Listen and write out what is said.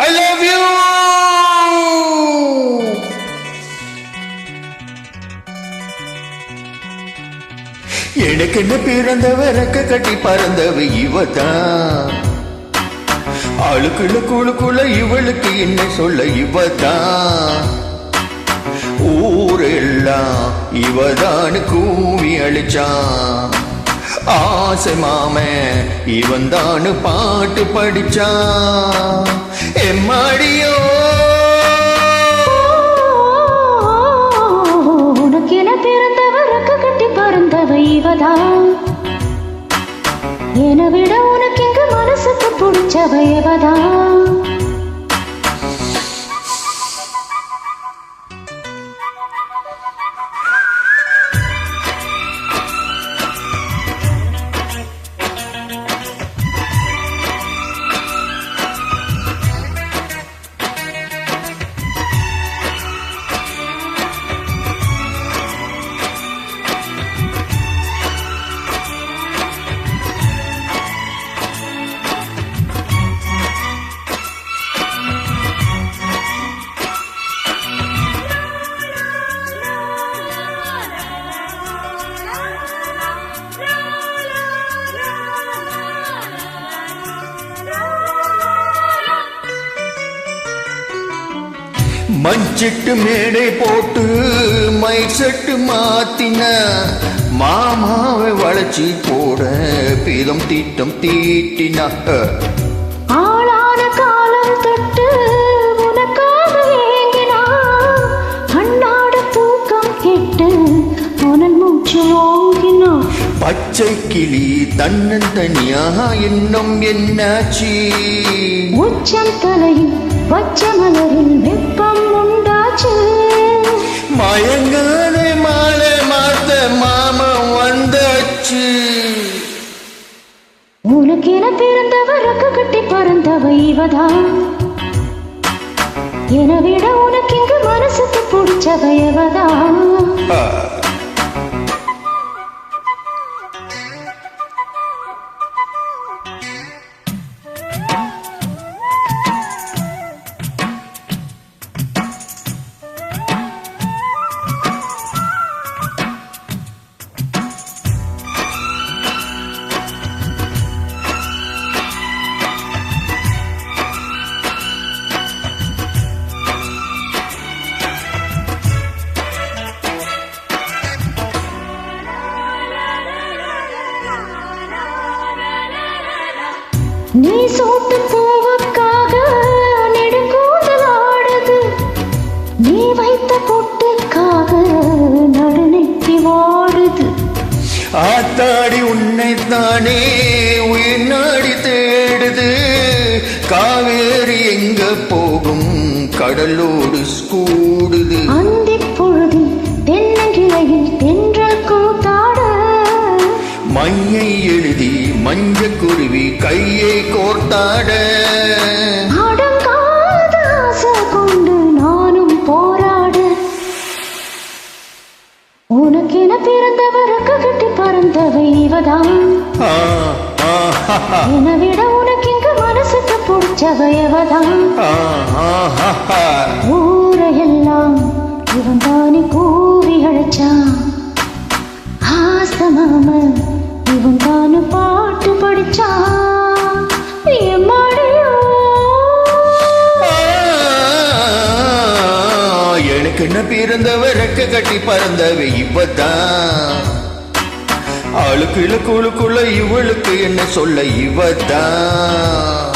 I love you. எனக்கு என்ன பிறந்தவ ரெக்க கட்டி பறந்தவ இவதான். ஆளுக்குள்ள குழுக்குள்ள இவளுக்கு என்ன சொல்ல இவதான். ஊரெல்லாம் இவதான் கூவி அழிச்சான். ஆசை மாமே இவன் தான் பாட்டு படிச்சான். எம்மாடியோ உனக்கு என பிறந்தவர் ரெக்க கட்டி பறந்தவ இவதான். என விட உனக்கு எங்க மனசுக்கு பிடிச்சவ இவதான். மஞ்சிட்டு மேடை போட்டு மைக் செட்டு மாத்தின மாமாவை வளைச்சி போட பீதம் தீட்டம் தீட்டின. ஆளான காலம் தொட்டு உனக்காக ஏங்கினா கண்ணாட தூக்கம் கெட்டு உனல் மூச்சு ஓங்கினா. பச்சை கிளி தன்னன் தனியா இன்னும் என்னாச்சு. உச்சம் தலையில் பச்சை மலரில் வெப்பம் உண்டாச்சு. மயங்காதே மாலை மாத்த மாமன் வந்தாச்சு. உனக்கு என பிறந்தவ ரெக்க கட்டி பறந்தவ இவதான். என விட உனக்கு இங்கு மனசுக்கு பிடிச்சவ இவதான். நீ சூட்டு பூவுக்காக நெடுங்கூந்தல் ஆடுது. நீ வைத்த பொட்டுக்காக நடுநெத்தி வாடுது. ஆத்தாடி உன்னை தானே உயிர் நாடி தேடுது. காவேரி எங்க போகும் கடலோடு கூடுது. அந்தி பொழுது தென்னங்கிளையில் தென்றல் கூத்தாட மையை எழுதி மஞ்ச குருவி கையை கோர்த்தாட. அடங்காத ஆசை கொண்டு நானும் போராட. உனக்கென பிறந்தவ ரெக்க கட்டி பறந்தவ இவதான். என விட உனக்கு இங்கு மனசுக்கு பிடிச்சவ இவதான். ஊரையெல்லாம் இவன் தானே கூவி அழைச்சான். ஆஸ்தமாம இவன் தானு பாட்டு படிச்சான். எனக்கு என்ன பிறந்தவ ரெக்க கட்டி பறந்தவ இவதான். ஆளுக்குள்ள குழுக்குள்ள இவளுக்கு என்ன சொல்ல இவதான்.